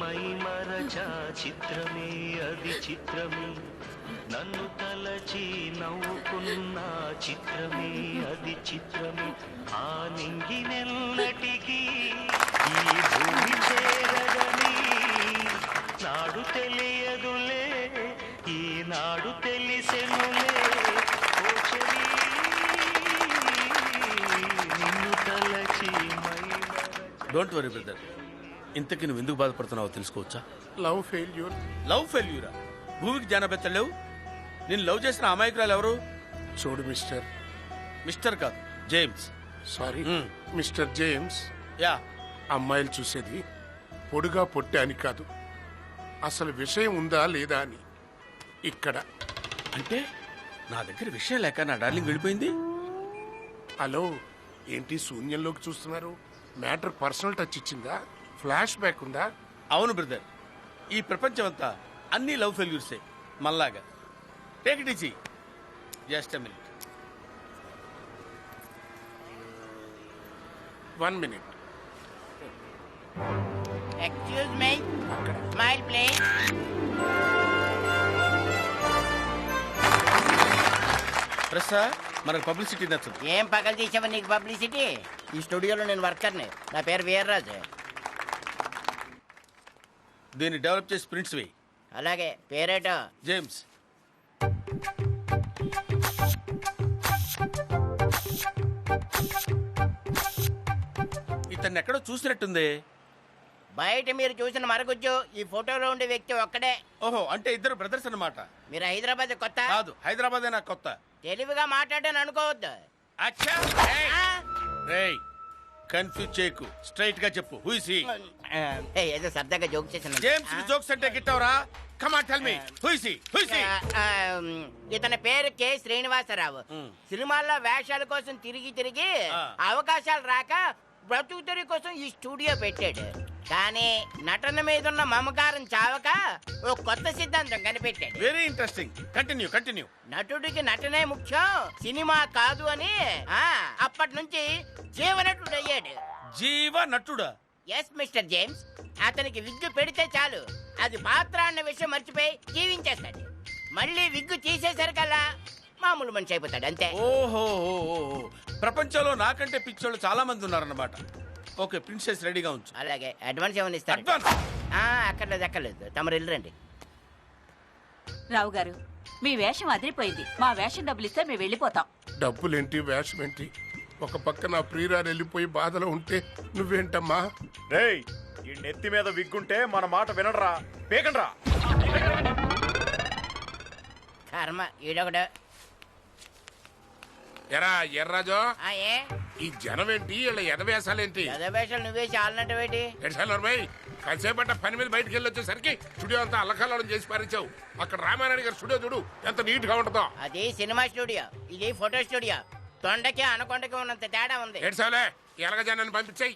My మరచా చిత్రమే అది చిత్రమే నన్ను తలచి నవ్వుకున్న చిత్రమే అది చిత్రమే ఆ నింగినెల్లటికీ ఈ భూమి చేరదని నాడు తెలియదులే ఈనాడు తెలిసెనులే ఓ చెలి నిన్ను తలచి మై డోంట్ వరీ బ్రదర్. ఇంతకీ నువ్వు ఎందుకు బాధపడుతున్నావో తెలుసుకోవచ్చా? Love failure. లవ్ ఫెయిల్యూరా? భూమికి జానబెత్తలేవు. నేను లవ్ చేసిన అమాయకురాలు ఎవరు? చూడు మిస్టర్. మిస్టర్ కాదు, James. Sorry mister James. Yeah. అమ్మాయిలు చూసేది పొడుగా పొట్టే అని కాదు, అసలు విషయం ఉందా లేదా అని. ఇక్కడ అంటే నా దగ్గర విషయం లేక నా డార్లింగ్ వెళ్ళిపోయింది. హలో, ఏంటి శూన్యంలోకి చూస్తున్నారు? మ్యాటర్ పర్సనల్ టచ్ ఇచ్చిందా? ఫ్లాష్ బ్యాక్ ఉందా? అవును బ్రదర్, ఈ ప్రపంచం అంతా అన్ని లవ్ ఫెయిల్యూర్సే మళ్ళాగా. Take it easy, just a minute. 1 minute. Excuse me, smile please. ప్రసా, మనకు పబ్లిసిటీ నచ్చదు. ఏం పగలు తీసావా నీకు పబ్లిసిటీ? ఈ స్టూడియోలో నేను వర్కర్ని, నా పేరు వీర్రాజు. దీన్ని డెవలప్ చేసి ప్రింట్స్ వేయి. అలాగే, పేరేటో? జేమ్స్. ఇతన్ని ఎక్కడో చూసినట్టుంది. బయట మీరు చూసిన మరగుజ్జు ఈ ఫోటోలో ఉండే వ్యక్తి ఒక్కడే. ఓహో, అంటే ఇద్దరు బ్రదర్స్ అన్నమాట. మీరు హైదరాబాద్ కొత్త? కాదు, హైదరాబాదే నాకు కొత్త. తెలివిగా మాట్లాడాను అనుకోవద్దు. అచ్చా, రేయ్ కన్ఫ్యూజ్ చేయకు, స్ట్రైట్ గా చెప్పు. Who is he? ఏదో సరదాగా జోక్ చేసిన. జేమ్స్ కి జోక్స్ అంటే గిట్టవరా? Come on tell me, who is he? Who is he? ఇతని పేరు కె శ్రీనివాసరావు. సినిమాల్లో వేషాల కోసం తిరిగి తిరిగి అవకాశాలు రాక బ్రతుకుతరి కోసం ఈ స్టూడియో పెట్టాడు. కానీ నటన మీద ఉన్న మమకారం చావక ఓ కొత్త సిద్ధాంతం కనిపెట్టాడు. Very interesting. Continue continue. నటుడికి నటనే ముఖ్యం, సినిమా కాదు అని అప్పటి నుంచి జీవనటుడు అయ్యాడు. జీవ నటుడా? Yes mister James. అతనికి విగ్గు పెడితే చాలు, అది పాత్ర అన్న విషయం మర్చిపోయి జీవించేస్తాడు. మళ్ళీ విగ్గు తీసేసరికల్లా మామూలు మనిషి అయిపోతాడు, అంతే. ఓహో, ప్రపంచంలో నాకంటే పిచ్చోళ్ళు చాలా మంది ఉన్నారన్నమాట. ఓకే, ప్రిన్సెస్ రెడీగా ఉంచు. అలాగే, అడ్వాన్స్ ఏమైనా ఇస్తారు? అడ్వాన్స్? అక్కర్లేదు, తమరు వెళ్ళరండి. రావు గారు, మీ వేషం అదిరిపోయింది. మా వేషం డబ్బులు ఇస్తే మేము వెళ్ళిపోతాం. డబ్బులేంటి, వేషం ఏంటి? ఒక పక్క నా ప్రియురాలు వెళ్ళిపోయి బాధలో ఉంటే నువ్వేంటమ్మా? రేయ్, ఈ నెత్తి మీద విగ్గుంటే మన మాట వినడరా, పేకండ్రా. కర్మ, ఈడొకడు. ఎరా ఎర్రాజో, ఏ ఈ జనం ఏంటి? వీళ్ళ ఎదవేశాలేంటి? వేషాలు నువ్వేసి ఆలనట్టేటి? ఎడ్సాలర్మై, కాసేపట్ట పని మీద బయటకు వెళ్ళి వచ్చేసరికి స్టూడియో అంతా అల్లకల్లోలం చేసి పారించావు. అక్కడ రామారాయణ గారి స్టూడియో చూడు ఎంత నీట్ గా ఉంటుందో. అది సినిమా స్టూడియో, ఇది ఫోటో స్టూడియో. తొండకి అనకొండకి ఉన్నంత తేడా ఉంది. ఏడ్సాలే, ఎలాగ జనాన్ని పంపించాయి.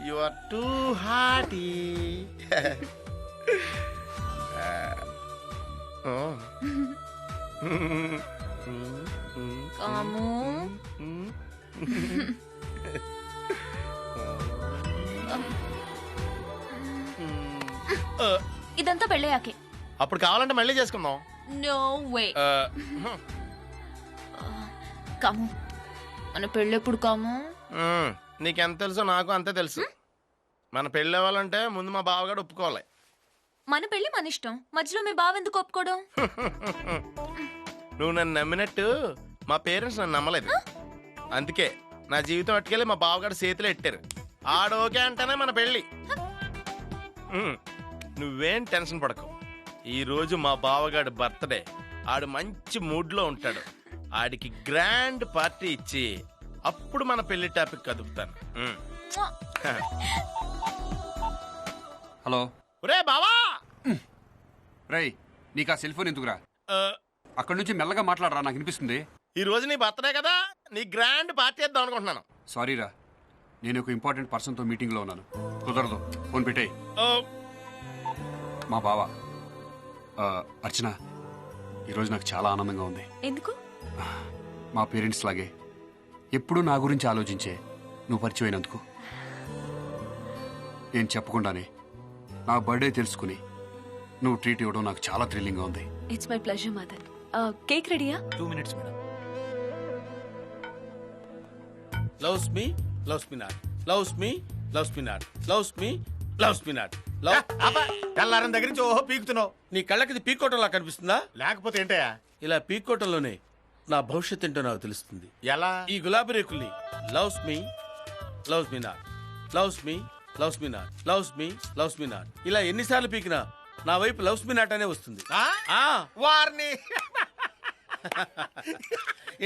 You are too hearty. Kamu, ఇదంతా పెళ్ళయ్యాకే. అప్పుడు కావాలంటే మళ్ళీ చేసుకుందాం. No way. కాము, మన పెళ్ళెప్పుడు కాము? నీకెంత తెలుసో నాకు అంతే తెలుసు. మన పెళ్ళి అవ్వాలంటే ముందు మా బావగాడు ఒప్పుకోవాలి. మన పెళ్ళి మన ఇష్టం, మధ్యలో మీ బావ ఎందుకు ఒప్పుకోవడం? నువ్వు నన్ను నమ్మినట్టు మా పేరెంట్స్ నన్ను నమ్మలేదు. అందుకే నా జీవితం అట్టుకెళ్ళి మా బావగాడు చేతిలో ఎట్టారు. ఆడోకే అంటేనే మన పెళ్ళి. నువ్వేం టెన్షన్ పడకు. ఈ రోజు మా బావగాడు బర్త్డే. ఆడు మంచి మూడ్ లో ఉంటాడు. ఆడికి గ్రాండ్ పార్టీ ఇచ్చి అప్పుడు మన పెళ్లి టాపిక్ కదుపుతాను. హలో. రే బావా. రేయ్, నీకు ఆ సెల్ ఫోన్ ఎందుకురా? అక్కడి నుంచి మెల్లగా మాట్లాడరా, నాకు వినిపిస్తుంది. ఈ రోజు నీ బర్త్డే కదా, నీ గ్రాండ్ పార్టీ ఇద్దాం అనుకుంటున్నాను. సారీరా, నేను ఒక ఇంపార్టెంట్ పర్సన్తో మీటింగ్లో ఉన్నాను. కుదరదు, ఫోన్ పెట్టేయ్. మా బావ. అర్చన, ఈరోజు నాకు చాలా ఆనందంగా ఉంది. ఎందుకు? మా పేరెంట్స్ లాగే ఎప్పుడూ నా గురించి ఆలోచించే నువ్వు పరిచయం అయినందుకు. నేను చెప్పకుండానే నా బర్త్డే తెలుసుకుని నువ్వు ట్రీట్ ఇవ్వడం నాకు చాలా థ్రిల్లింగ్గా ఉంది. It's my pleasure Madan. Cake రెడీయా? 2 minutes madam. Loves me loves me not, loves me loves me not, loves me loves me not. తెల్లారం దగ్గర నుంచి ఓహో పీకుతున్నావు. నీ కళ్ళకి ఇది పీకోవటంలా కనిపిస్తుందా? లేకపోతే ఏంటయ్యా? ఇలా పీకోవటంలోనే నా భవిష్యత్ ఏంటో నాకు తెలుస్తుంది. ఎలా? ఈ గులాబీ రేకుల్ని loves me loves me not, loves me loves me not, loves me loves me not ఇలా ఎన్నిసార్లు పీకినా నా వైపు లవ్స్ మీ నాట్ అనే వస్తుంది. వారిని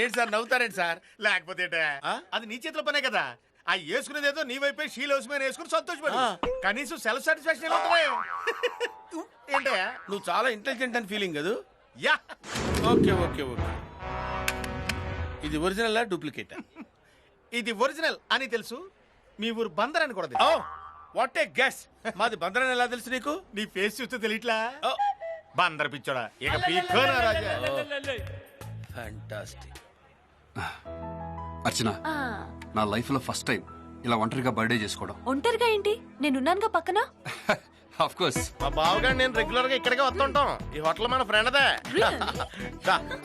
ఏంటి సార్ నవ్వుతారేంటి సార్? లేకపోతే ఏంటయ్యా? అది నీ చేతిలో పనే కదా. ఆ వేసుకునేదేదో నీ వైపే షీలోస్మే వేసుకుని సంతోషపడు. కనీసం సెల్ఫ్ సాటిస్ఫాక్షన్ ఏంటయ్యా? నువ్వు చాలా ఇంటెలిజెంట్ అని ఫీలింగ్ కదా? యా. Okay okay okay. ఇది ఒరిజినల్ డూప్లికేట్? ఇది ఒరిజినల్ అని తెలుసు. మీ ఊరు బందర్ అని కూడా తెలుసు. What a guess. మాది బందరని ఎలా తెలుసు నీకు? నీ ఫేస్ చూస్తే తెలియట్లా? బందర్ పిచ్చోడా. ఇక పీక్కోనా రాజా. ఫ్యాంటాస్టిక్. అర్చన, నా లైఫ్ లో ఫస్ట్ టైం ఇలా ఒంటరిగా బర్త్డే చేసుకోవడం. ఒంటరిగా ఏంటి? నేనున్నానుగా పక్కన. Of course. మా బావగారు నేను రెగ్యులర్ గా ఇక్కడికే వస్తుంటాం. ఈ హోటల్ మన ఫ్రెండ్దే.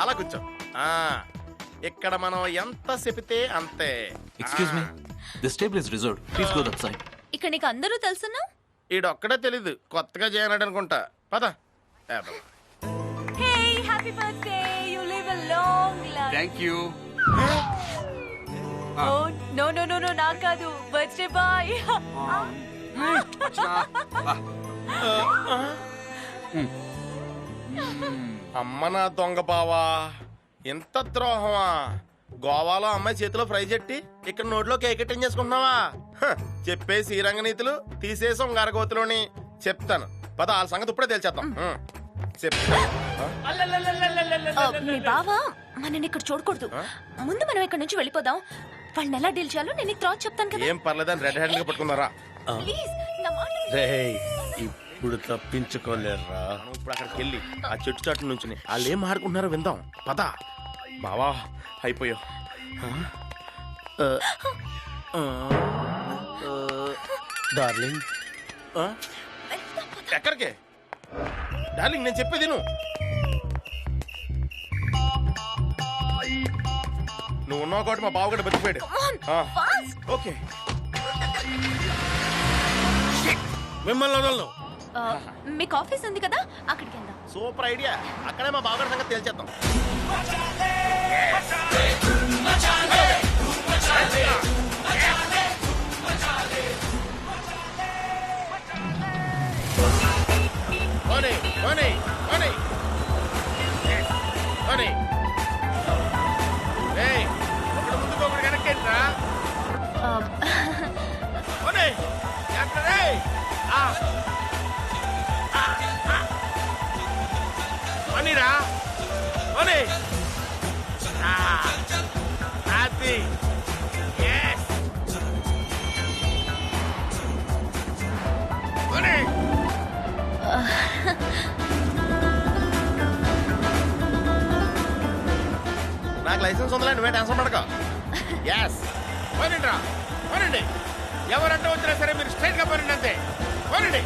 అలా కూర్చో. ఇక్కడ మనం ఎంత చెపితే అంతే. Excuse me, this table is reserved. Please go that side. ఇక్కడ నీకు అందరూ తెలుసున్నా? ఈడొక్కడే తెలీదు, కొత్తగా చేయనాడు అనుకుంటా. పద. Hey, happy birthday. You live a long life. Thank you. Oh no no no no, నా కాదు, బర్త్డే బాయ్. అమ్మ నా దొంగ బావా, ఎంత ద్రోహమా! గోవాలో అమ్మాయి చేతిలో ఫ్రై చెట్టి ఇక్కడ నోట్లో కేక్ ఎట్టం చేసుకుంటున్నావా? చెప్పే శ్రీరంగ నీతులు తీసేసాం గరగోతులోని. చెప్తాను పద, వాళ్ళ సంగతి ఇప్పుడే తెలిచేద్దాం. మీ బావా మనని ఇక్కడ చూడకూడదు. ముందు మనం ఇక్కడ నుంచి వెళ్ళిపోదాం. వాళ్ళని ఎలా డీల్ చేయాలో నేను తర్వాత చెప్తాను కదా. ఏం పర్లేదని రెడ్ హ్యాండ్ గా పట్టుకున్నారా? ప్లీజ్ నా మాట ఇప్పుడు తప్పించుకోలేరా. ఇప్పుడు అక్కడికి వెళ్ళి ఆ చెట్టు చాటు నుంచి వాళ్ళు ఏం ఆడుకుంటున్నారో విందాం. పద బావా, అయిపోయావు. డార్లింగ్. ఎక్కడికి డార్లింగ్? నేను చెప్పేది నువ్వు ఉన్నావు కాబట్టి మా బావగడ బతికిపోయాడు. ఓకే, మిమ్మల్ని వదలను. మీకు ఆఫీస్ ఉంది కదా, అక్కడికి వెళ్దాం. Super idea. అక్కడే మా బావగడ సంగతి తెలిచేద్దాం. ఒకటి ముందుకు ఒకటి వెనక్కేంట్రా? మనీరా మనీ. హ్యాపీ. నాకు లైసెన్స్ ఉందిలే, నువ్వే టెన్షన్ పడక. ఎస్, పోనండి, పోనండి. ఎవరంటే వచ్చినా సరే మీరు స్ట్రైట్ గా పోనండి, అంతే. పోనండి.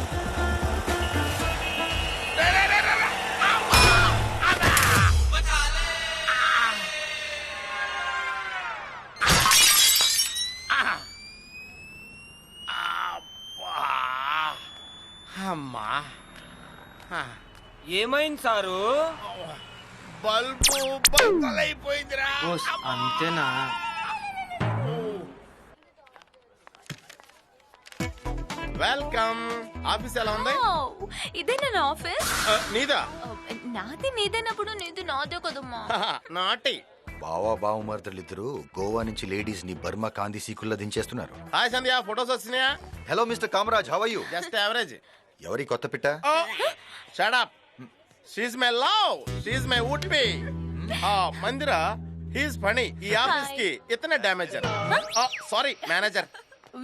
అమ్మా, ఏమైంది సారు? బల్బు బద్దలైపోయిందిరా. అంతేనా? వెల్కమ్. ఆఫీస్ ఎలా ఉంది? ఇదే నా ఆఫీస్. నీదా? నాది నీదేనప్పుడు నీది నాదే కదమ్మా. నాటి బావా బావమర్దలిద్దరూ గోవా నుంచి లేడీస్ ని బర్మా కాంతి సీకుల్లో దించేస్తున్నారు. హాయ్ సంధ్య, ఫోటోస్ వచ్చినాయా? Hello mister Kamaraj, how are you? Just average. ఎవరి కొత్త పిట్ట? Shut up. She's my love, she's my would be. Mandira, he's funny. ఈ ఆఫీస్ కి ఇతనే damager. Sorry manager.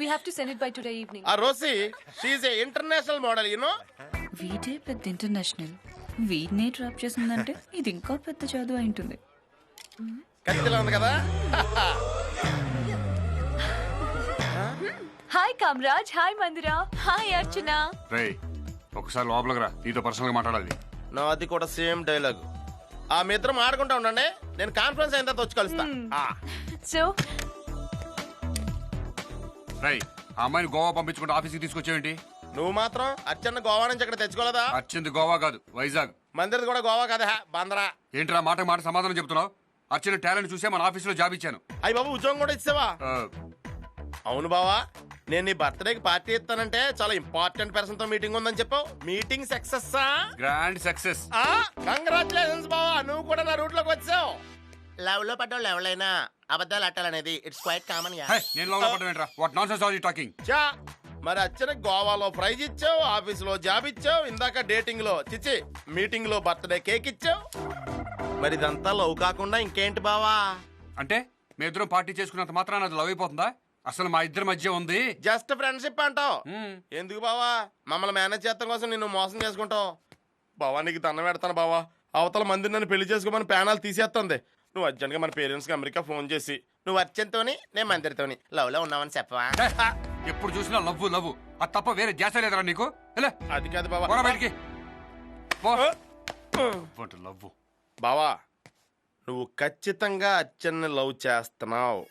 We have to send it by today evening. Rosie, she's a international model, you know. వీడే పెద్ద international. వీడినే drop చేసిందంటే ఇది ఇంకా పెద్ద చదువు అయి ఉంటుంది. కత్తిలో ఉంది కదా. కామరాజ్. హాయ్ మందిరా. హాయ్ అర్చన. రేయ్ ఒకసారి లోపలికి రా, నీతో పర్సనల్ గా మాట్లాడాలి. నాది కూడా సేమ్ డైలాగ్. ఆ మీ ఇద్దరం ఆడుకుంటా ఉండండి, నేను కాన్ఫరెన్స్ అయిన తర్వాత వచ్చి కలుస్తా. సో రేయ్ ఆ అమ్మాయిని గోవా పంపించుకుంటే ఆఫీస్కి తీసుకొచ్చేయండి. నువ్వు మాత్రం అచ్చన్న గోవా నుంచి ఇక్కడ తెచ్చుకోలేదా? అర్చింది గోవా కాదు, వైజాగ్. మందిరది కూడా గోవా కదా, బందరా. ఏంట్రా మాట మాట సమాధానం చెప్తున్నావు? అర్చన టాలెంట్ చూసే మన ఆఫీసులో జాబ్ ఇచ్చాను. అయ్యి బాబు ఉద్యోగం కూడా ఇచ్చావా? ఆ, అవును బావా, నేను నీ బర్త్డేకి పార్టీ ఇస్తానంటే చాలా ఇంపార్టెంట్ పర్సన్ తో మీటింగ్ ఉందని చెప్పావు. Meeting success? Grand success. Congratulations బావా, నువ్వు కూడా నా రూట్ లోకి వచ్చావు. లవ్ లో పడ్డావు ఎవరైనా అబద్ధాలు అట్టాలనేది ఇట్స్ క్వైట్ కామన్. హే, నేను లోపల పడ్డా what nonsense are you talking? చా మరి అచ్చన గోవాలో ప్రైజ్ ఇచ్చావు, ఆఫీస్ లో జాబ్ ఇచ్చావు, ఇందాక డేటింగ్ లో చిచి మీటింగ్ లో బర్త్డే కేక్ ఇచ్చావు. మరి ఇదంతా లవ్ కాకుండా ఇంకేంటి బావా? అంటే మీ ఇద్దరం పార్టీ చేసుకున్నంత మాత్రాన అది లవ్ అయిపోతుందా? అసలు మా ఇద్దరి మధ్య ఉంది జస్ట్ ఫ్రెండ్షిప్ అంటావు. ఎందుకు బావా మమ్మల్ని మేనేజ్ చేస్తాం కోసం నిన్ను మోసం చేసుకుంటావు? బావా నీకు దండం పెడతాను బావా, అవతల మంది నన్ను పెళ్లి చేసుకోమని ప్యానాలు తీసేస్తుంది. నువ్వు అర్జెంట్ గా మన పేరెంట్స్ కి అమెరికా ఫోన్ చేసి నువ్వు అర్జెంట్తోని నేను మందిరితోని లవ్ లో ఉన్నావని చెప్పవా? ఎప్పుడు చూసినా లవ్ లవ్, అది తప్ప వేరే ధ్యాస లేదరా నీకు? అది కాదు బావా. పోరా బయటికి పో. లవ్ బావా నువ్వు ఖచ్చితంగా అచ్చన్ని లవ్ చేస్తున్నావు.